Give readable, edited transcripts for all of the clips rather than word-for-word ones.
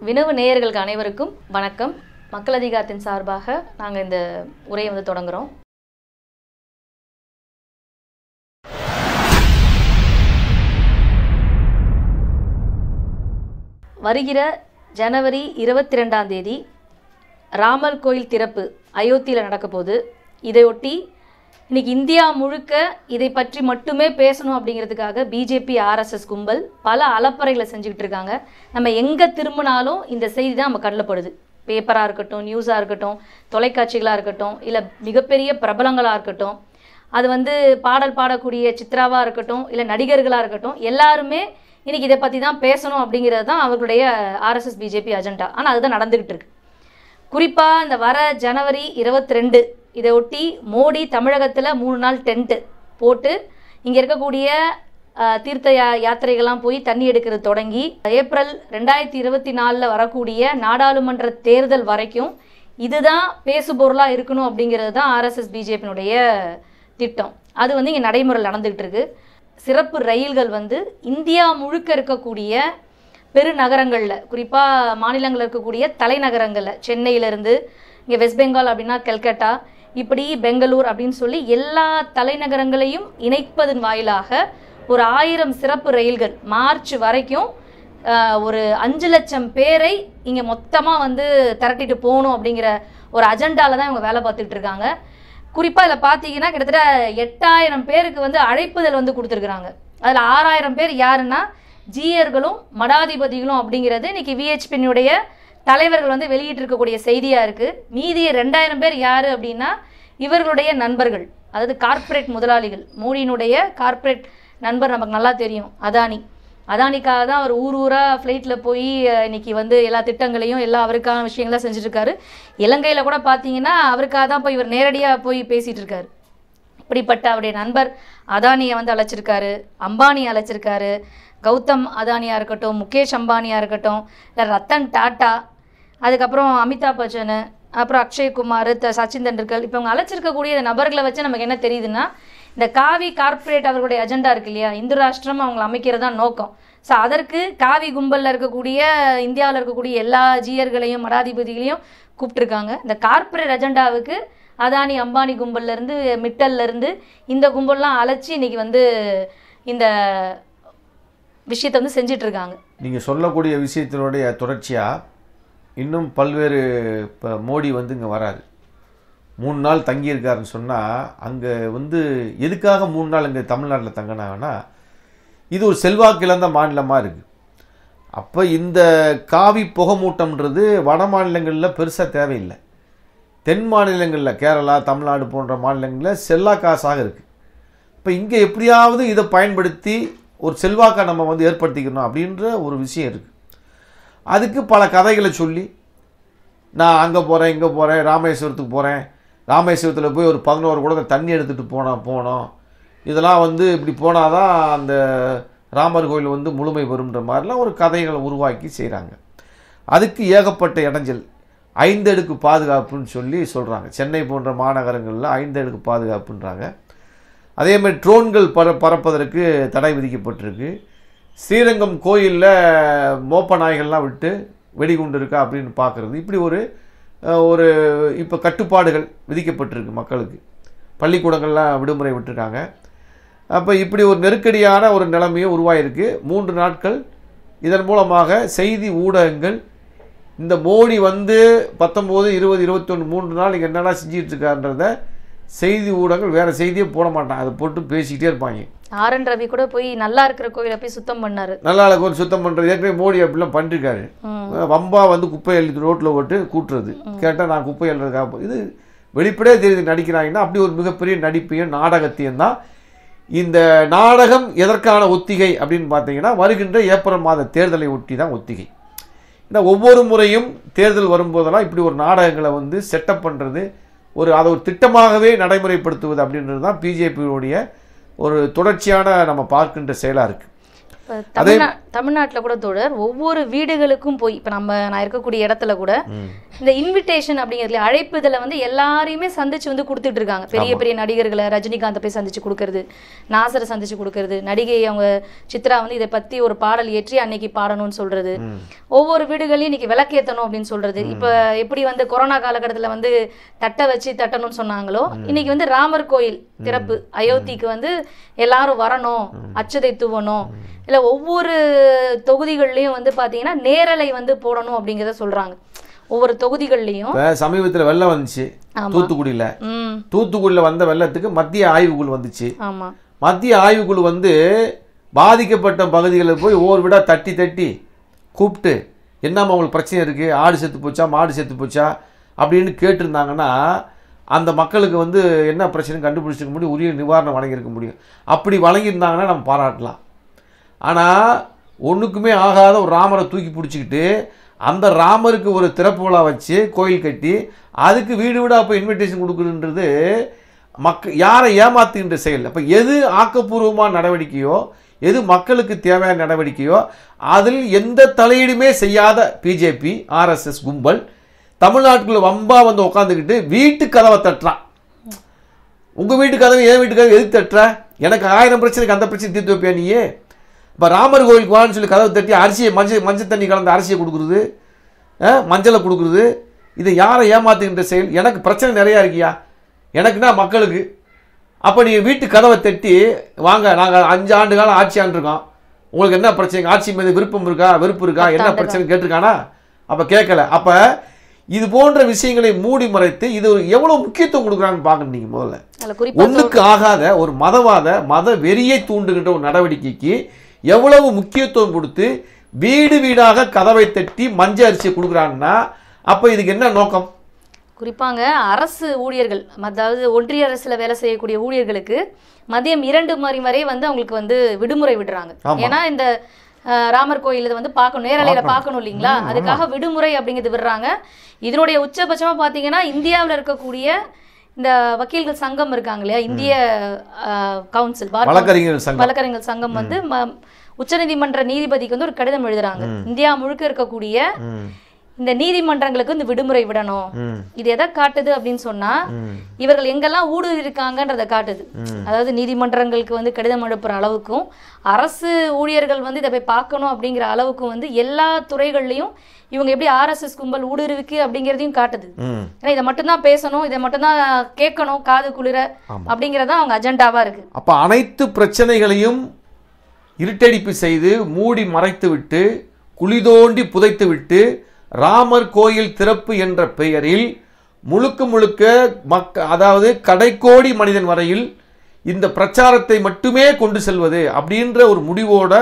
வினவு நேயர்களுக்கு அனைவருக்கும் வணக்கம். மக்கள் அதிகாரத்தின் சார்பாக நாங்கள் இந்த உரையை தொடங்குகிறோம். வருகிற ஜனவரி 22ஆம் தேதி ராமர் கோயில் திறப்பு அயோத்தியில் நடக்க போகுது. இதையொட்டி இன்றைக்கி இந்தியா முழுக்க இதை பற்றி மட்டுமே பேசணும் அப்படிங்கிறதுக்காக பிஜேபி ஆர்எஸ்எஸ் கும்பல் பல அலப்பறைகளை செஞ்சுக்கிட்டு இருக்காங்க. நம்ம எங்கே திரும்பினாலும் இந்த செய்தி தான் நம்ம கண்ணில் படுது. பேப்பராக இருக்கட்டும், நியூஸாக இருக்கட்டும், தொலைக்காட்சிகளாக இருக்கட்டும், இல்லை மிகப்பெரிய பிரபலங்களாக இருக்கட்டும், அது பாடல் பாடக்கூடிய சித்ராவாக இருக்கட்டும், இல்லை நடிகர்களாக இருக்கட்டும், எல்லாருமே இன்றைக்கி இதை பற்றி தான் பேசணும் அப்படிங்கிறது தான் அவர்களுடைய ஆர்எஸ்எஸ் பிஜேபி அஜெண்டா. ஆனால் அதுதான் நடந்துக்கிட்டு இருக்கு. குறிப்பாக இந்த வர ஜனவரி 22 இதை ஒட்டி மோடி தமிழகத்தில் 3 நாள் டென்ட்டு போட்டு இங்கே இருக்கக்கூடிய தீர்த்த யாத்திரைகள்லாம் போய் தண்ணி எடுக்கிறது தொடங்கி ஏப்ரல் 2024 வரக்கூடிய நாடாளுமன்ற தேர்தல் வரைக்கும் இதுதான் பேசுபொருளாக இருக்கணும் அப்படிங்கிறது தான் ஆர்எஸ்எஸ் பிஜேபியினுடைய திட்டம். அது இங்கே நடைமுறையில் நடந்துகிட்டு இருக்கு. சிறப்பு ரயில்கள் இந்தியா முழுக்க இருக்கக்கூடிய பெருநகரங்களில், குறிப்பாக மாநிலங்களில் இருக்கக்கூடிய தலைநகரங்களில், சென்னையிலேருந்து இங்கே வெஸ்ட் பெங்கால் அப்படின்னா கல்கட்டா, இப்படி பெங்களூர் அப்படின்னு சொல்லி எல்லா தலைநகரங்களையும் இணைப்பதன் வாயிலாக ஒரு 1000 சிறப்பு ரயில்கள் மார்ச் வரைக்கும் ஒரு 5 லட்சம் பேரை இங்கே மொத்தமாக திரட்டிட்டு போகணும் அப்படிங்கிற ஒரு அஜெண்டாவில் தான் இவங்க வேலை பார்த்துட்டு இருக்காங்க. குறிப்பாக இதில் பார்த்தீங்கன்னா கிட்டத்தட்ட 8000 பேருக்கு அழைப்புதல் கொடுத்துருக்குறாங்க. அதில் 6000 பேர் யாருன்னா ஜியர்களும் மடாதிபதிகளும் அப்படிங்கிறது இன்றைக்கி விஹெச்பியினுடைய தலைவர்கள் வெளியிட்டு இருக்கக்கூடிய செய்தியாக இருக்குது. மீதிய 2000 பேர் யார் அப்படின்னா இவர்களுடைய நண்பர்கள், அதாவது கார்ப்பரேட் முதலாளிகள். மோடியினுடைய கார்ப்பரேட் நண்பர் நமக்கு நல்லா தெரியும், அதானிக்காக தான் அவர் ஊராக ஃப்ளைட்டில் போய் இன்றைக்கி எல்லா திட்டங்களையும் எல்லா அவருக்கான விஷயங்கள்லாம் செஞ்சுட்ருக்காரு. இலங்கையில் கூட பார்த்தீங்கன்னா அவருக்காக தான் போய் இவர் நேரடியாக போய் பேசிகிட்டு இருக்காரு. இப்படிப்பட்ட அவருடைய நண்பர் அதானியை அழைச்சிருக்காரு, அம்பானியை அழைச்சிருக்காரு. கௌதம் அதானியாக இருக்கட்டும், முகேஷ் அம்பானியாக இருக்கட்டும், இல்லை ரத்தன் டாட்டா, அதுக்கப்புறம் அமிதாப் பச்சன், அப்புறம் அக்ஷய்குமார், சச்சின் தெண்டுல்கர், இப்போ அவங்க அழைச்சிருக்கக்கூடிய இந்த நபர்களை வச்சு நமக்கு என்ன தெரியுதுன்னா, இந்த காவி கார்ப்பரேட் அவர்களுடைய அஜெண்டா இருக்கு இல்லையா, இந்து ராஷ்டிரம் அவங்களை அமைக்கிறதா நோக்கம். ஸோ அதற்கு காவி கும்பலில் இருக்கக்கூடிய இந்தியாவில் இருக்கக்கூடிய எல்லா ஜியர்களையும் மடாதிபதிகளையும் கூப்பிட்டுருக்காங்க. இந்த கார்ப்பரேட் அஜெண்டாவுக்கு அதானி அம்பானி கும்பல்லேருந்து மிட்டல்லேருந்து இந்த கும்பல்லாம் அழைச்சி இன்றைக்கி இந்த விஷயத்தை செஞ்சிட்ருக்காங்க. நீங்கள் சொல்லக்கூடிய விஷயத்தினுடைய தொடர்ச்சியாக இன்னும் பல்வேறு இப்போ மோடி இங்கே வராரு, 3 நாள் தங்கியிருக்காருன்னு சொன்னால், அங்கே எதுக்காக 3 நாள் இங்கே தமிழ்நாட்டில் தங்கினாங்கன்னா, இது ஒரு செல்வாக்கு இழந்த மாநிலமாக இருக்குது. அப்போ இந்த காவி புகமூட்டம்ன்றது வட மாநிலங்களில் பெருசாக தேவையில்லை. தென் மாநிலங்களில் கேரளா, தமிழ்நாடு போன்ற மாநிலங்களில் செல்லா காசாக இருக்குது. இப்போ இங்கே எப்படியாவது இதை பயன்படுத்தி ஒரு செல்வாக்கை நம்ம ஏற்படுத்திக்கணும் அப்படின்ற ஒரு விஷயம் இருக்குது. அதுக்கு பல கதைகளை சொல்லி, நான் அங்கே போகிறேன், இங்கே போகிறேன், ராமேஸ்வரத்துக்கு போகிறேன், ராமேஸ்வரத்தில் போய் ஒரு 11 குடம் தண்ணி எடுத்துகிட்டு போனோம், இதெல்லாம் இப்படி போனால் தான் அந்த ராமர் கோயில் முழுமை வரும்ன்ற மாதிரிலாம் ஒரு கதைகளை உருவாக்கி செய்கிறாங்க. அதுக்கு ஏகப்பட்ட இடைஞ்சல், 5 அடுக்கு பாதுகாப்புன்னு சொல்கிறாங்க. சென்னை போன்ற மாநகரங்களில் 5 அடுக்கு பாதுகாப்புன்றாங்க. அதேமாதிரி ட்ரோன்கள் பறப்பதற்கு தடை விதிக்கப்பட்டிருக்கு. ஸ்ரீரங்கம் கோயிலில் மோப்ப நாய்கள்லாம் விட்டு வெடிகுண்டு இருக்கா அப்படின்னு பார்க்குறது, இப்படி ஒரு இப்போ கட்டுப்பாடுகள் விதிக்கப்பட்டிருக்கு மக்களுக்கு. பள்ளிக்கூடங்கள்லாம் விடுமுறை விட்டுருக்காங்க. அப்போ இப்படி ஒரு நெருக்கடியான ஒரு நிலைமையும் உருவாயிருக்கு. 3 நாட்கள் இதன் மூலமாக செய்தி ஊடகங்கள் இந்த மோடி 19, 20, 21 3 நாள் இங்கே என்னெல்லாம் செஞ்சிட்டு இருக்கான்றத செய்தி ஊடகங்கள் வேறு செய்தியே போட மாட்டாங்க, அதை போட்டு பேசிக்கிட்டே இருப்பாங்க. ஆர்.என். ரவி கூட போய் நல்லா இருக்கிற கோயிலை போய் சுத்தம் பண்ணார். நல்லா கோயில் சுத்தம் பண்ணுறது ஏற்கனவே மோடி அப்படிலாம் பண்ணிருக்காரு. வம்பா குப்பை எழுதி ரோட்டில் போட்டு கூட்டுறது, கேட்டால் நான் குப்பை எழுதுறதுக்காக இது வெளிப்படையாக தெரியுது நடிக்கிறாங்கன்னா. அப்படி ஒரு மிகப்பெரிய நடிப்பையும் நாடகத்தையும் தான் இந்த நாடகம். எதற்கான ஒத்திகை அப்படின்னு பார்த்தீங்கன்னா, வருகின்ற ஏப்ரல் மாத தேர்தலை ஒட்டி தான் ஒத்திகை. ஏன்னா ஒவ்வொரு முறையும் தேர்தல் வரும்போதெல்லாம் இப்படி ஒரு நாடகங்களை செட்டப் பண்ணுறது, அதை ஒரு திட்டமாகவே நடைமுறைப்படுத்துவது அப்படின்றது தான் பிஜேபியுடைய ஒரு தொடர்ச்சியான நம்ம பார்க்கின்ற செயலாக இருக்குது. தமிழ்நாட்டில் கூட தோழர் ஒவ்வொரு வீடுகளுக்கும் போய் இப்போ நான் இருக்கக்கூடிய இடத்துல கூட இந்த இன்விடேஷன் அப்படிங்கிறதுல அழைப்புதலை வந்து எல்லாரையுமே சந்திச்சு வந்து கொடுத்துட்டு இருக்காங்க. பெரிய பெரிய நடிகர்களை ரஜினிகாந்தை போய் சந்திச்சு கொடுக்கறது, நாசரை சந்திச்சு கொடுக்கறது, நடிகை அவங்க சித்ரா வந்து இதை பத்தி ஒரு பாடல் ஏற்றி அன்னைக்கு பாடணும்னு சொல்றது, ஒவ்வொரு வீடுகளையும் இன்னைக்கு விளக்கேற்றணும் அப்படின்னு சொல்றது. இப்போ எப்படி வந்து கொரோனா காலகட்டத்தில் வந்து தட்டை வச்சு தட்டணும்னு சொன்னாங்களோ, இன்னைக்கு வந்து ராமர் கோயில் திறப்பு அயோத்திக்கு வந்து எல்லாரும் வரணும், அச்சதை தூவணும், இல்லை ஒவ்வொரு தொகுதிகள்லையும் வந்து பார்த்தீங்கன்னா நேரலை வந்து போடணும் அப்படிங்கிறத சொல்றாங்க. ஒவ்வொரு தொகுதிகள்லையும் சமீபத்தில் வெள்ளம் வந்துச்சு தூத்துக்குடியில் வந்த வெள்ளத்துக்கு மத்திய ஆய்வுக்குழு வந்துச்சு. மத்திய ஆய்வுக்குழு வந்து பாதிக்கப்பட்ட பகுதிகளில் போய் ஒவ்வொரு விட தட்டி தட்டி கூப்பிட்டு என்னம்மா அவங்களுக்கு பிரச்சனை இருக்குது, ஆடு செத்து போச்சா மாடு செத்து போச்சா அப்படின்னு கேட்டிருந்தாங்கன்னா அந்த மக்களுக்கு வந்து என்ன பிரச்சனை கண்டுபிடிச்சிருக்க முடியும், உரிய நிவாரணம் வழங்கியிருக்க முடியும். அப்படி வழங்கியிருந்தாங்கன்னா நம்ம பாராட்டலாம். ஆனால் ஒன்றுக்குமே ஆகாத ஒரு ராமரை தூக்கி பிடிச்சிக்கிட்டு அந்த ராமருக்கு ஒரு திறப்பு விழா வச்சு கோயில் கட்டி அதுக்கு வீடு வீடாக போய் இன்விடேஷன் கொடுக்குறன்றது யாரை ஏமாத்துகின்ற செயல். அப்போ எது ஆக்கப்பூர்வமான நடவடிக்கையோ, எது மக்களுக்கு தேவையான நடவடிக்கையோ அதில் எந்த தலையீடுமே செய்யாத பிஜேபி ஆர்எஸ்எஸ் கும்பல் தமிழ்நாட்டுக்குள்ள வம்பா வந்து உட்காந்துக்கிட்டு வீட்டு கதவை தட்டுறான். உங்கள் வீட்டு கதவை என் வீட்டு கதவை எதுக்கு தட்டுற? எனக்கு 1000 பிரச்சனைக்கு அந்த பிரச்சனை தீர்த்து வைப்பியா நீயே? இப்போ ராமர் கோயிலுக்கு வான்னு சொல்லி கதவை தட்டி அரிசியை மஞ்சள் தண்ணி கலந்து அரிசியை கொடுக்குறது, மஞ்சளை கொடுக்குறது, இதை யாரை ஏமாத்துகின்ற செயல்? எனக்கு பிரச்சனை நிறையா இருக்கியா எனக்குன்னா மக்களுக்கு. அப்போ நீங்கள் வீட்டு கதவை தட்டி வாங்க நாங்கள் 5 ஆண்டு காலம் ஆட்சி ஆண்டிருக்கோம், உங்களுக்கு என்ன பிரச்சனை, ஆட்சி மீது விருப்பம் இருக்கா வெறுப்பு இருக்கா, என்ன பிரச்சனை கேட்டிருக்கானா? அப்போ கேட்கல. அப்போ இது போன்ற விஷயங்களை மூடி மறைத்து இது எவ்வளவு முக்கியத்துவம் கொடுக்குறான்னு பார்க்கணும். நீங்கள் முதல்ல ஒன்றுக்கு ஆகாத ஒரு மத வெறியை தூண்டுகின்ற ஒரு நடவடிக்கைக்கு எவ்வளவு முக்கியத்துவம் கொடுத்து வீடு வீடாக கதவை தட்டி மஞ்சள் அரிசியை கொடுக்குறாங்கன்னா அப்போ இதுக்கு என்ன நோக்கம்? குறிப்பாங்க அரசு ஊழியர்கள், அதாவது ஒன்றிய அரசுல வேலை செய்யக்கூடிய ஊழியர்களுக்கு மதியம் 2 மணி வரை வந்து அவங்களுக்கு வந்து விடுமுறை விடுறாங்க. ஏன்னா இந்த ராமர் கோயில் வந்து பார்க்கணும், நேரலையில பார்க்கணும் இல்லைங்களா, அதுக்காக விடுமுறை அப்படிங்கிறது விடுறாங்க. இதனுடைய உச்சபட்சமா பார்த்தீங்கன்னா இந்தியாவில் இருக்கக்கூடிய இந்த வக்கீல்கள் சங்கம் இருக்காங்க இல்லையா, இந்திய கவுன்சில் வழக்கறிஞர்கள் சங்கம் வந்து உச்சநீதிமன்ற நீதிபதிக்கு வந்து ஒரு கடிதம் எழுதுறாங்க. இந்தியா முழுக்க இருக்கக்கூடிய இந்த நீதிமன்றங்களுக்கு இந்த விடுமுறை விடணும். இது எதை காட்டுது அப்படின்னு சொன்னா இவர்கள் எங்கெல்லாம் ஊடுருவி இருக்காங்கன்றதை காட்டுது. அதாவது நீதிமன்றங்களுக்கு வந்து கடிதம் அனுப்புற அளவுக்கும் அரசு ஊழியர்கள் வந்து இதை போய் பார்க்கணும் அப்படிங்கிற அளவுக்கும் வந்து எல்லா துறைகள்லையும் இவங்க எப்படி ஆர்எஸ்எஸ் கும்பல் ஊடுருவிக்கு அப்படிங்கிறதையும் காட்டுது. ஏன்னா இதை மட்டும்தான் பேசணும், இதை மட்டும்தான் கேட்கணும் காது குளிர அப்படிங்கிறதா அவங்க அஜெண்டாவா இருக்கு. அப்ப அனைத்து பிரச்சனைகளையும் இருட்டடிப்பு செய்து மூடி மறைத்து விட்டு குழி தோண்டி புதைத்து விட்டு ராமர் கோயில் திறப்பு என்ற பெயரில் முழுக்க அதாவது கடைக்கோடி மனிதன் வரையில் இந்த பிரச்சாரத்தை மட்டுமே கொண்டு செல்வது அப்படின்ற ஒரு முடிவோட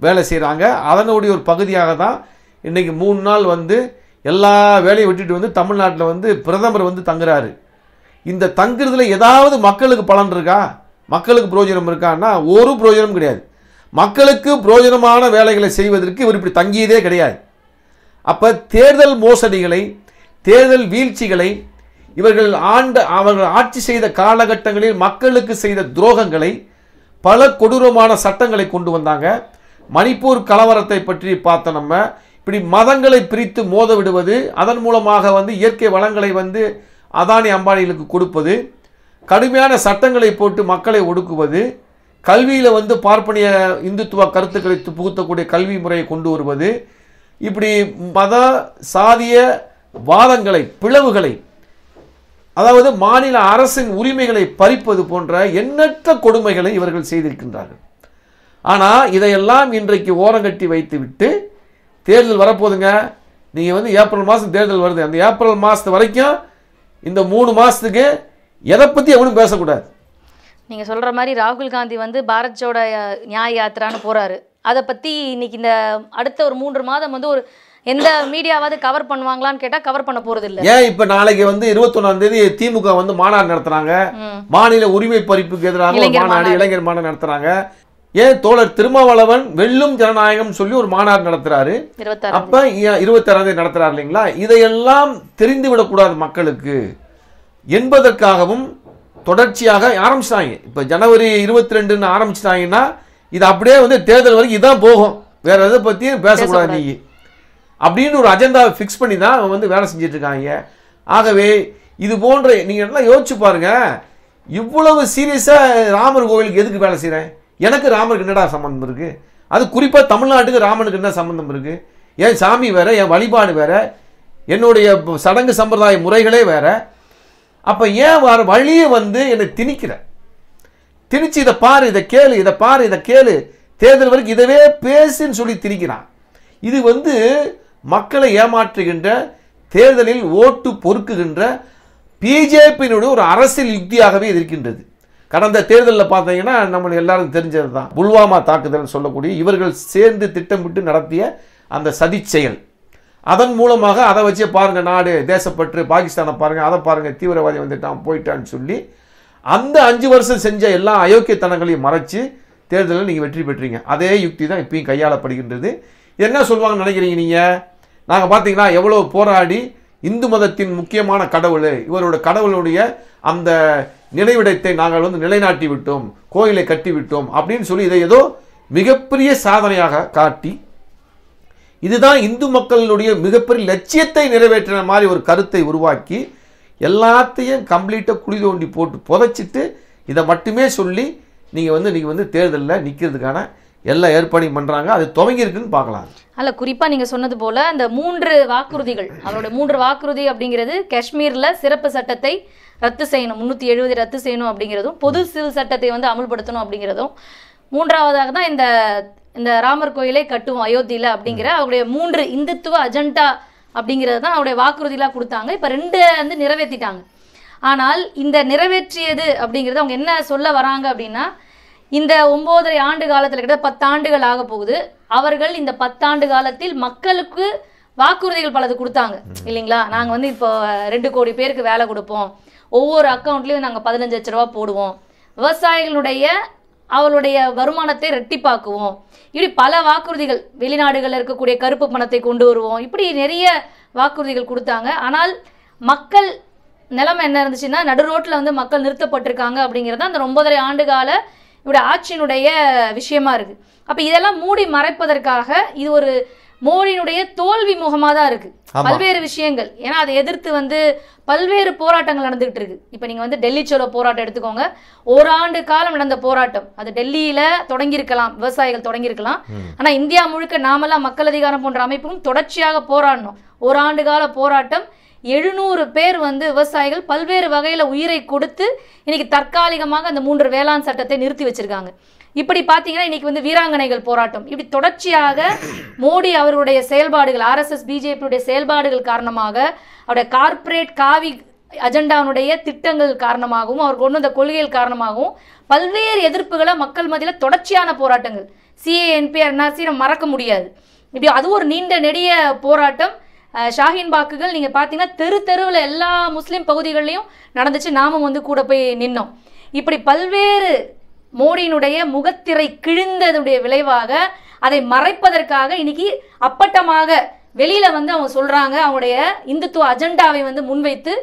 வேலை செய்கிறாங்க. அதனுடைய ஒரு பகுதியாக தான் இன்னைக்கு 3 நாள் வந்து எல்லா வேலையை விட்டுட்டு வந்து தமிழ்நாட்டில் வந்து பிரதமர் வந்து தங்குறாரு. இந்த தங்குறதுல ஏதாவது மக்களுக்கு பலன் இருக்கா, மக்களுக்கு பிரயோஜனம் இருக்கான்னா ஒரு பிரயோஜனம் கிடையாது. மக்களுக்கு பிரயோஜனமான வேலைகளை செய்வதற்கு இவர் இப்படி தங்கியதே கிடையாது. அப்போ தேர்தல் மோசடிகளை, தேர்தல் வீழ்ச்சிகளை, அவர்கள் ஆட்சி செய்த காலகட்டங்களில் மக்களுக்கு செய்த துரோகங்களை, பல கொடூரமான சட்டங்களை கொண்டு வந்தாங்க. மணிப்பூர் கலவரத்தை பற்றி பார்த்த நம்ம இப்படி மதங்களை பிரித்து மோத விடுவது, அதன் மூலமாக வந்து இயற்கை வளங்களை வந்து அதானி அம்பானிகளுக்கு கொடுப்பது, கடுமையான சட்டங்களை போட்டு மக்களை ஒடுக்குவது, கல்வியில் வந்து பார்ப்பனிய இந்துத்துவ கருத்துக்களை புகுத்தக்கூடிய கல்வி முறையை கொண்டு வருவது, இப்படி மத சாதிய வாதங்களை பிளவுகளை, அதாவது மாநில அரசின் உரிமைகளை பறிப்பது போன்ற எண்ணற்ற கொடுமைகளை இவர்கள் செய்திருக்கின்றார்கள். ஆனால் இதையெல்லாம் இன்றைக்கு ஓரங்கட்டி வைத்து விட்டு தேர்தல் வரப்போதுங்க, நீங்கள் வந்து ஏப்ரல் மாதம் தேர்தல் வருது, அந்த ஏப்ரல் மாதத்து வரைக்கும் இந்த 3 மாதத்துக்கு எதை பற்றி எவனும் பேசக்கூடாது. நீங்கள் சொல்கிற மாதிரி ராகுல் காந்தி வந்து பாரத் ஜோடோ நியாய யாத்திரான்னு போகிறாரு. அதை பற்றி இன்னைக்கு இந்த அடுத்த ஒரு 3 மாதம் வந்து ஒரு எந்த மீடியாவது கவர் பண்ணுவாங்களான்னு கேட்டால் கவர் பண்ண போகிறது இல்லை. ஏன் இப்போ நாளைக்கு வந்து 21ஆம் தேதி திமுக வந்து மாநாடு நடத்துகிறாங்க, மாநில உரிமை பறிப்புக்கு எதிராக மாநாடு, இளைஞர் மாநாடு நடத்துகிறாங்க. ஏன் தோழர் திருமாவளவன் வெல்லும் ஜனநாயகம் சொல்லி ஒரு மாநாடு நடத்துறாரு, அப்ப 26ஆம் தேதி நடத்துறாரு இல்லைங்களா. இதையெல்லாம் தெரிந்து விடக்கூடாது மக்களுக்கு என்பதற்காகவும் தொடர்ச்சியாக ஆரம்பிச்சிட்டாங்க. இப்ப ஜனவரி 22 ஆரம்பிச்சிட்டாங்கன்னா இது அப்படியே வந்து தேர்தல் வரைக்கும் இதான் போகும், வேற எதை பற்றியும் பேசக்கூடாது நீ அப்படின்னு ஒரு அஜெண்டாவை ஃபிக்ஸ் பண்ணி தான் அவங்க வந்து வேலை செஞ்சுட்டு இருக்காங்க. ஆகவே இது போன்ற நீங்கள் எல்லாம் யோசிச்சு பாருங்க, இவ்வளவு சீரியஸாக ராமர் கோவிலுக்கு எதுக்கு வேலை செய்கிறேன், எனக்கு ராமருக்கு என்னடா சம்மந்தம் இருக்குது, அது குறிப்பாக தமிழ்நாட்டுக்கு ராமனுக்கு என்ன சம்மந்தம் இருக்குது, என் சாமி வேற, என் வழிபாடு வேற, என்னுடைய சடங்கு சம்பிரதாய முறைகளே வேற. அப்போ ஏன் வர வழியை வந்து என்னை திணிச்சு இதை பாரு இதை கேளு இதை பாரு இதை கேளு, தேர்தல் வரைக்கும் இதவே பேசுன்னு சொல்லி திணிக்கிறான். இது வந்து மக்களை ஏமாற்றுகின்ற, தேர்தலில் ஓட்டு பொறுக்குகின்ற பிஜேபியினுடைய ஒரு அரசியல் யுக்தியாகவே இருக்கின்றது. கடந்த தேர்தலில் பார்த்தீங்கன்னா நம்ம எல்லாருக்கும் தெரிஞ்சது தான், புல்வாமா தாக்குதல் சொல்லக்கூடிய இவர்கள் சேர்ந்து திட்டமிட்டு நடத்திய அந்த சதி செயல். அதன் மூலமாக அதை வச்சே பாருங்க நாடு தேசப்பற்று, பாகிஸ்தானை பாருங்க, அதை பாருங்க தீவிரவாதி வந்துட்டான் போயிட்டான்னு சொல்லி அந்த 5 வருஷம் செஞ்ச எல்லா அயோக்கியத்தனங்களையும் மறைச்சு தேர்தலில் நீங்கள் வெற்றி பெற்றீங்க. அதே யுக்தி தான் இப்பயும் கையாளப்படுகின்றது. என்ன சொல்லுவாங்கன்னு நினைக்கிறீங்க நீங்கள்? நாங்கள் பார்த்தீங்கன்னா எவ்வளோ போராடி இந்து மதத்தின் முக்கியமான கடவுள், இவரோட கடவுளுடைய அந்த நினைவிடத்தை நாங்கள் வந்து நிலைநாட்டி விட்டோம், கோயிலை கட்டி விட்டோம் அப்படின்னு சொல்லி இதை ஏதோ மிகப்பெரிய சாதனையாக காட்டி, இதுதான் இந்து மக்களுடைய மிகப்பெரிய லட்சியத்தை நிறைவேற்றின மாதிரி ஒரு கருத்தை உருவாக்கி எல்லாத்தையும் கம்ப்ளீட்டாக குழி தோண்டி போட்டு புதைச்சிட்டு இதை மட்டுமே சொல்லி நீங்கள் வந்து தேர்தலில் நிற்கிறதுக்கான எல்லா ஏற்பாடையும் பண்ணுறாங்க. அது துவங்கியிருக்குன்னு பார்க்கலாம். அல்ல, குறிப்பாக நீங்கள் சொன்னது போல் அந்த 3 வாக்குறுதிகள், அவரோட 3 வாக்குறுதி அப்படிங்கிறது காஷ்மீரில் சிறப்பு சட்டத்தை ரத்து செய்யணும், 370 ரத்து செய்யணும் அப்படிங்கிறதும், பொது சிவில் சட்டத்தை வந்து அமல்படுத்தணும் அப்படிங்கிறதும், 3ஆவதாக தான் இந்த ராமர் கோயிலை கட்டுவோம் அயோத்தியில் அப்படிங்கிற அவருடைய 3 இந்துத்துவ அஜெண்டா அப்படிங்கிறது தான் அவருடைய வாக்குறுதியெலாம் கொடுத்தாங்க. இப்போ 2 வந்து நிறைவேற்றிட்டாங்க. ஆனால் இந்த நிறைவேற்றியது அப்படிங்கிறது அவங்க என்ன சொல்ல வராங்க அப்படின்னா, இந்த 9.5 ஆண்டு காலத்தில் கிட்ட 10 ஆண்டுகள் ஆக போகுது, அவர்கள் இந்த 10 ஆண்டு காலத்தில் மக்களுக்கு வாக்குறுதிகள் பலது கொடுத்தாங்க இல்லைங்களா. நாங்கள் வந்து இப்போ 2 கோடி பேருக்கு வேலை கொடுப்போம், ஒவ்வொரு அக்கௌண்ட்லேயும் நாங்கள் 15 லட்ச ரூபா போடுவோம், விவசாயிகளுடைய அவளுடைய வருமானத்தை ரெட்டிப்பாக்குவோம், இப்படி பல வாக்குறுதிகள், வெளிநாடுகளில் இருக்கக்கூடிய கருப்பு பணத்தை கொண்டு வருவோம், இப்படி நிறைய வாக்குறுதிகள் கொடுத்தாங்க. ஆனால் மக்கள் நிலைமை என்ன இருந்துச்சுன்னா, நடு ரோட்டில் வந்து மக்கள் நிறுத்தப்பட்டிருக்காங்க அப்படிங்கிறது அந்த 9.5 ஆண்டு கால இவருடைய ஆட்சியினுடைய விஷயமா இருக்குது. அப்போ இதெல்லாம் மூடி மறைப்பதற்காக இது ஒரு மோடியினுடைய தோல்வி முகமாக தான் இருக்குது. பல்வேறு விஷயங்கள், ஏன்னா அதை எதிர்த்து வந்து பல்வேறு போராட்டங்கள் நடந்துகிட்டு இருக்கு. இப்போ நீங்கள் வந்து டெல்லி சோலோ போராட்டம் எடுத்துக்கோங்க, ஓராண்டு காலம் நடந்த போராட்டம், அது டெல்லியில் தொடங்கியிருக்கலாம், விவசாயிகள் தொடங்கியிருக்கலாம். ஆனால் இந்தியா முழுக்க நாமெல்லாம் மக்கள் அதிகாரம் போன்ற அமைப்பும் தொடர்ச்சியாக போராடணும். ஓராண்டு கால போராட்டம், 700 பேர் வந்து விவசாயிகள் பல்வேறு வகையில் உயிரை கொடுத்து இன்னைக்கு தற்காலிகமாக அந்த 3 வேளாண் சட்டத்தை நிறுத்தி வச்சிருக்காங்க. இப்படி பார்த்தீங்கன்னா இன்னைக்கு வந்து வீராங்கனைகள் போராட்டம், இப்படி தொடர்ச்சியாக மோடி அவருடைய செயல்பாடுகள், RSS பிஜேபியுடைய செயல்பாடுகள் காரணமாக, அவருடைய கார்ப்பரேட் காவி அஜெண்டாவுடைய திட்டங்கள் காரணமாகவும், அவர் கொண்டு வந்த கொள்கைகள் காரணமாகவும் பல்வேறு எதிர்ப்புகளை மக்கள் மத்தியில் தொடர்ச்சியான போராட்டங்கள், CA NPR NRC மறக்க முடியாது. இப்படி அது ஒரு நீண்ட நெடிய போராட்டம். ஷாஹீன் பாக்குகள் நீங்கள் பார்த்தீங்கன்னா தெருவில் எல்லா முஸ்லீம் பகுதிகளிலையும் நடந்துச்சு, நாமும் வந்து கூட போய் நின்னோம். இப்படி பல்வேறு மோடியினுடைய முகத்திரை கிழிந்ததுடைய விளைவாக அதை மறைப்பதற்காக இன்னைக்கு அப்பட்டமாக வெளியில வந்து அவங்க சொல்றாங்க, அவங்களுடைய இந்துத்துவ அஜெண்டாவை வந்து முன்வைத்து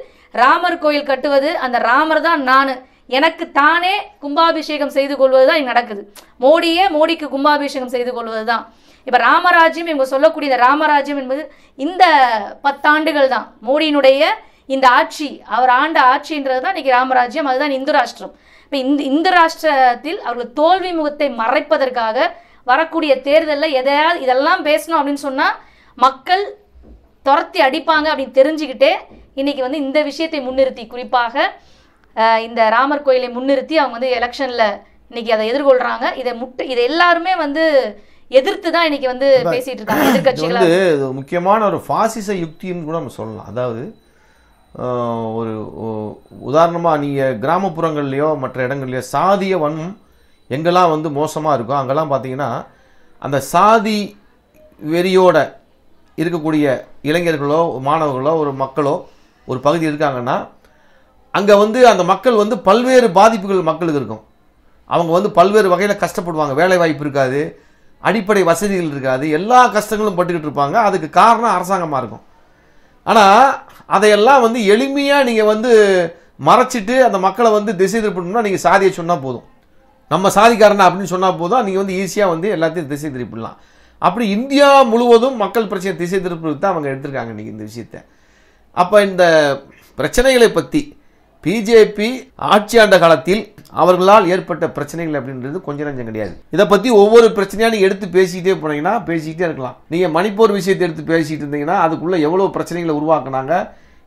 ராமர் கோயில் கட்டுவது, அந்த ராமர் தான் நான், எனக்கு தானே கும்பாபிஷேகம் செய்து கொள்வது தான் இங்கே நடக்குது. மோடிக்கு கும்பாபிஷேகம் செய்து கொள்வது தான். இப்போ ராமராஜ்யம் இவங்க சொல்லக்கூடிய இந்த ராமராஜ்யம் என்பது இந்த 10 ஆண்டுகள் தான் மோடியினுடைய இந்த ஆட்சி, அவர் ஆண்ட ஆட்சின்றது தான் இன்னைக்கு ராமராஜ்யம், அதுதான் இந்து ராஷ்டிரம். இப்போ இந்து ராஷ்டிரத்தில் அவர்கள் தோல்வி முகத்தை மறைப்பதற்காக வரக்கூடிய தேர்தலில் இதெல்லாம் பேசணும் அப்படின்னு சொன்னால் மக்கள் துரத்தி அடிப்பாங்க அப்படின்னு தெரிஞ்சுக்கிட்டே இன்னைக்கு வந்து இந்த விஷயத்தை முன்னிறுத்தி, குறிப்பாக இந்த ராமர் கோயிலை முன்னிறுத்தி அவங்க வந்து எலெக்ஷனில் இன்னைக்கு அதை எதிர்கொள்கிறாங்க. இதை எல்லாருமே வந்து எதிர்த்து தான் இன்னைக்கு வந்து பேசிட்டு இருக்காங்க எதிர்கட்சிகள். வந்து முக்கியமான ஒரு பாசிச யுக்தின்னு கூட நம்ம சொல்லலாம். அதாவது ஒரு உதாரணமாக நீங்கள் கிராமப்புறங்கள்லையோ மற்ற இடங்கள்லையோ சாதிய வன்மம் எங்கெல்லாம் வந்து மோசமாக இருக்கோ அங்கெல்லாம் பார்த்தீங்கன்னா அந்த சாதி வெறியோட இருக்கக்கூடிய இளைஞர்களோ மாணவர்களோ ஒரு மக்களோ ஒரு பகுதி இருக்காங்கன்னா அங்கே வந்து அந்த மக்கள் வந்து பல்வேறு பாதிப்புகள் மக்களுக்கு இருக்கும். அவங்க வந்து பல்வேறு வகையில் கஷ்டப்படுவாங்க, வேலை வாய்ப்பு இருக்காது, அடிப்படை வசதிகள் இருக்காது, எல்லா கஷ்டங்களும் பட்டுக்கிட்டு இருப்பாங்க. அதுக்கு காரணம் அரசாங்கமாக இருக்கும். ஆனால் அதையெல்லாம் வந்து எளிமையாக நீங்கள் வந்து மறைச்சிட்டு அந்த மக்களை வந்து திசை திருப்பணும்னா நீங்கள் சாதியை சொன்னால் போதும். நம்ம சாதிக்காரனா அப்படின்னு சொன்னால் போதும் நீங்கள் வந்து ஈஸியாக வந்து எல்லாத்தையும் திசை திருப்பிடலாம். அப்படி இந்தியா முழுவதும் மக்கள் பிரச்சனை திசை திருப்புறதுக்கு தான் அவங்க எடுத்திருக்காங்க இன்றைக்கி இந்த விஷயத்தை. அப்போ இந்த பிரச்சனைகளை பற்றி பிஜேபி ஆட்சி ஆண்ட காலத்தில் அவர்களால் ஏற்பட்ட பிரச்சனைகள் அப்படின்றது கொஞ்சம் நஞ்சம் கிடையாது. இதை பற்றி ஒவ்வொரு பிரச்சனையாக நீங்கள் எடுத்து பேசிக்கிட்டே போனீங்கன்னா பேசிக்கிட்டே இருக்கலாம். நீங்கள் மணிப்பூர் விஷயத்தை எடுத்து பேசிக்கிட்டு இருந்தீங்கன்னா அதுக்குள்ளே எவ்வளோ பிரச்சனைகளை உருவாக்குனாங்க,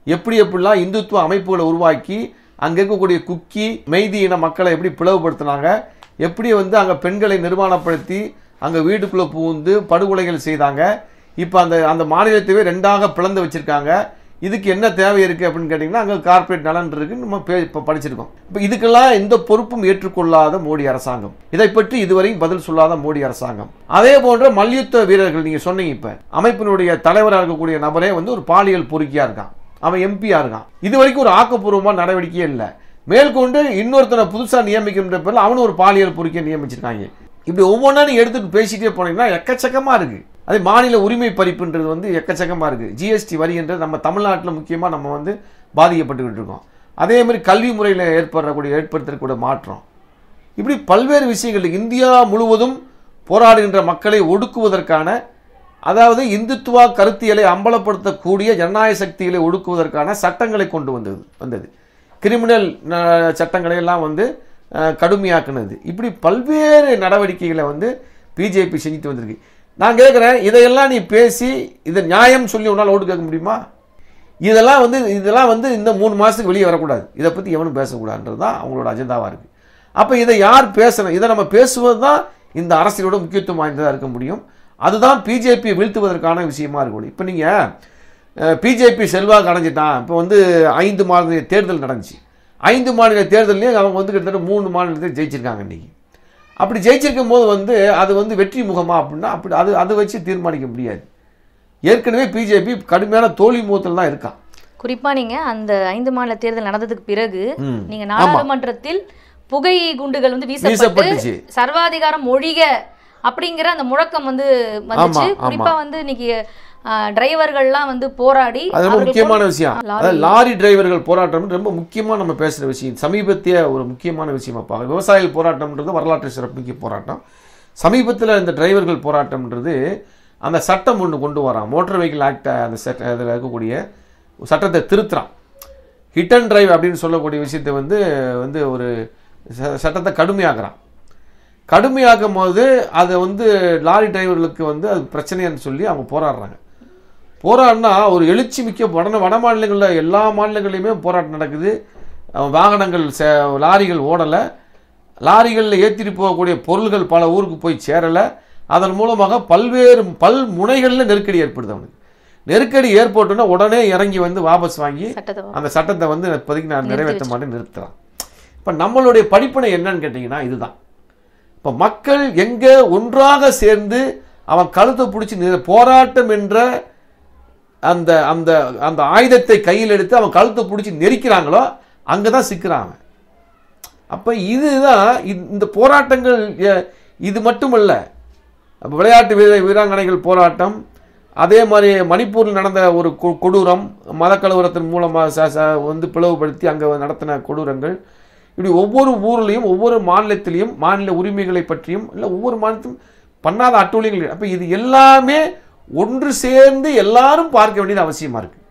எப்படிலாம் இந்துத்துவ அமைப்புகளை உருவாக்கி அங்கே இருக்கக்கூடிய குக்கி மெய்தி இன மக்களை எப்படி பிளவுபடுத்தினாங்க, எப்படி வந்து அங்கே பெண்களை நிர்வாணப்படுத்தி அங்கே வீட்டுக்குள்ளே புகுந்து படுகொலைகள் செய்தாங்க. இப்போ அந்த மாநிலத்தையே ரெண்டாக பிளந்து வச்சுருக்காங்க. இதுக்கு என்ன தேவை இருக்குது அப்படின்னு கேட்டிங்கன்னா அங்கே கார்ப்பரேட் நலன் இருக்குன்னு நம்ம இப்போ படிச்சிருக்கோம். இப்போ இதுக்கெல்லாம் எந்த பொறுப்பும் ஏற்றுக்கொள்ளாத மோடி அரசாங்கம், இதை பற்றி இதுவரையும் பதில் சொல்லாத மோடி அரசாங்கம். அதே போன்ற மல்யுத்த வீரர்கள் நீங்கள் சொன்னீங்க, இப்போ அமைப்பினுடைய தலைவராக இருக்கக்கூடிய நபரே வந்து ஒரு பாலியல் பொறுக்கியாக இருக்கான், அவன் எம்பியாக இருக்கான். இது வரைக்கும் ஒரு ஆக்கப்பூர்வமான நடவடிக்கையே இல்லை. மேற்கொண்டு இன்னொருத்தனை புதுசாக நியமிக்கின்ற பேரில் அவனு ஒரு பாலியல் பொறுக்கியை நியமிச்சிருக்காங்க. இப்படி ஒவ்வொன்றா நீங்கள் எடுத்துகிட்டு பேசிகிட்டே போனீங்கன்னா எக்கச்சக்கமாக இருக்குது. அதே மாநில உரிமை பறிப்புன்றது வந்து எக்கச்சக்கமாக இருக்குது. ஜிஎஸ்டி வரின்றது நம்ம தமிழ்நாட்டில் முக்கியமாக நம்ம வந்து பாதிக்கப்பட்டுக்கிட்டு இருக்கோம். அதே மாதிரி கல்வி முறையில் ஏற்படுத்தக்கூடிய மாற்றம், இப்படி பல்வேறு விஷயங்கள் இந்தியா முழுவதும் போராடுகின்ற மக்களை ஒடுக்குவதற்கான, அதாவது இந்துத்துவ கருத்தியலை அம்பலப்படுத்தக்கூடிய ஜனநாயக சக்திகளை ஒடுக்குவதற்கான சட்டங்களை கொண்டு வந்தது. கிரிமினல் சட்டங்களை எல்லாம் வந்து கடுமையாக்குனது. இப்படி பல்வேறு நடவடிக்கைகளை வந்து பிஜேபி செஞ்சுட்டு வந்திருக்கு. நான் கேட்குறேன், இதையெல்லாம் நீ பேசி இதை நியாயம் சொல்லி உன்னால் ஓட்டு கேட்க முடியுமா? இதெல்லாம் வந்து இந்த 3 மாதத்துக்கு வெளியே வரக்கூடாது, இதை பற்றி எவனும் பேசக்கூடாதுன்றது தான் அவங்களோட அஜெண்டாவாக இருக்குது. அப்போ இதை யார் பேசணும்? இதை நம்ம பேசுவது தான் இந்த அரசியலோட முக்கியத்துவம் வாய்ந்ததாக இருக்க முடியும். அதுதான் பிஜேபி வீழ்த்துவதற்கான விஷயமா இருக்கணும். இப்போ நீங்கள் பிஜேபி செல்வாக்கு அடைஞ்சிட்டான். இப்போ வந்து 5 மாநில தேர்தல் நடந்துச்சு. 5 மாநில தேர்தலையும் அவங்க வந்து கிட்டத்தட்ட 3 மாநிலத்தில் ஜெயிச்சிருக்காங்க இன்றைக்கி. அப்படி ஜெயிச்சிருக்கும் போது வந்து அது வந்து வெற்றி முகமா அப்படின்னா அப்படி அதை வச்சு தீர்மானிக்க முடியாது. ஏற்கனவே பிஜேபி கடுமையான தோல்வி முகத்தில் தான் இருக்கான். குறிப்பாக நீங்கள் அந்த 5 மாநில தேர்தல் நடந்ததுக்கு பிறகு நீங்கள் நாடாளுமன்றத்தில் புகை குண்டுகள் வந்து வீசப்பட்டு சர்வாதிகாரம் ஒழிக அப்படிங்கிற அந்த முழக்கம் வந்து வந்துச்சு. குறிப்பாக வந்து இன்னைக்கு டிரைவர்கள்லாம் வந்து போராடி, அது ரொம்ப முக்கியமான விஷயம். அதாவது லாரி டிரைவர்கள் போராட்டம் ரொம்ப முக்கியமாக நம்ம பேசுகிற விஷயம். சமீபத்திய ஒரு முக்கியமான விஷயமாப்பா. விவசாயிகள் போராட்டம்ன்றது வரலாற்று சிறப்புமிக்க போராட்டம். சமீபத்தில் இந்த டிரைவர்கள் போராட்டம்ன்றது அந்த சட்டம் ஒன்று கொண்டு வரான், மோட்டார் வெஹிக்கிள் ஆக்ட். அந்த அதில் இருக்கக்கூடிய சட்டத்தை திருத்துறான். ஹிட் அண்ட் டிரைவ் அப்படின்னு சொல்லக்கூடிய விஷயத்தை வந்து ஒரு சட்டத்தை கடுமையாக்குறான். கடுமையாக்கும் போது அதை வந்து லாரி டிரைவர்களுக்கு வந்து அது பிரச்சனைன்னு சொல்லி அவங்க போராடுறாங்க. போராடினா ஒரு எழுச்சி மிக்க வட மாநிலங்களில் எல்லா மாநிலங்கள்லையுமே போராட்டம் நடக்குது. வாகனங்கள் லாரிகள் ஓடலை, லாரிகளில் ஏற்றிட்டு போகக்கூடிய பொருள்கள் பல ஊருக்கு போய் சேரலை. அதன் மூலமாக பல் முனைகளில் நெருக்கடி ஏற்படுது. அவனுக்கு நெருக்கடி ஏற்பட்டோன்னா உடனே இறங்கி வந்து வாபஸ் வாங்கி அந்த சட்டத்தை வந்து இப்போதைக்கு நான் நிறைவேற்ற மாட்டேன் நிறுத்துறான். இப்போ நம்மளுடைய படிப்பினை என்னன்னு கேட்டிங்கன்னா இதுதான். இப்போ மக்கள் எங்கே ஒன்றாக சேர்ந்து அவன் கழுத்தை பிடிச்சி போராட்டம் என்ற அந்த அந்த அந்த ஆயுதத்தை கையில் எடுத்து அவன் கழுத்தை பிடிச்சி நெரிக்கிறாங்களோ அங்கே தான் சிக்கிறாங்க. அப்போ இதுதான் இந்த போராட்டங்கள். இது மட்டுமல்ல, விளையாட்டு வீராங்கனைகள் போராட்டம், அதே மாதிரி மணிப்பூரில் நடந்த ஒரு கொடூரம், மதக்கலவரத்தின் மூலமாக வந்து பிளவுபடுத்தி அங்கே நடத்தின கொடூரங்கள், இப்படி ஒவ்வொரு ஊர்லேயும் ஒவ்வொரு மாநிலத்திலையும் மாநில உரிமைகளை பற்றியும் இல்லை ஒவ்வொரு மாநிலத்திலும் பண்ணாத அட்டூழியங்கள். அப்போ இது எல்லாமே ஒன்று சேர்ந்து எல்லாரும் பார்க்க வேண்டியது அவசியமாக இருக்குது.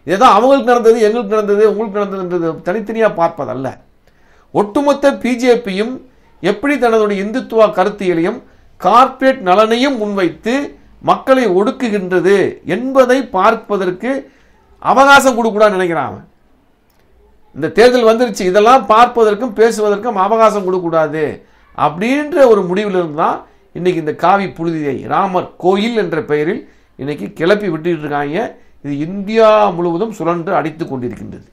இதுதான் அவங்களுக்கு நடந்தது, எங்களுக்கு நடந்தது, உங்களுக்கு நடந்ததுன்றது தனித்தனியாக பார்ப்பதல்ல. ஒட்டுமொத்த பிஜேபியும் எப்படி தனதுடைய இந்துத்துவ கருத்தியலையும் கார்ப்பரேட் நலனையும் முன்வைத்து மக்களை ஒடுக்குகின்றது என்பதை பார்ப்பதற்கு அவகாசம் கொடுக்கூடாதுன்னு நினைக்கிறான். இந்த தேர்தல் வந்துருச்சு, இதெல்லாம் பார்ப்பதற்கும் பேசுவதற்கும் அவகாசம் கொடுக்கக்கூடாது அப்படின்ற ஒரு முடிவிலிருந்து தான் இன்னைக்கு இந்த காவி புழுதியை ராமர் கோயில் என்ற பெயரில் இன்னைக்கு கிளப்பி விட்டுட்டு இருக்காங்க. இது இந்தியா முழுவதும் சுழன்று அடித்து கொண்டிருக்கின்றது.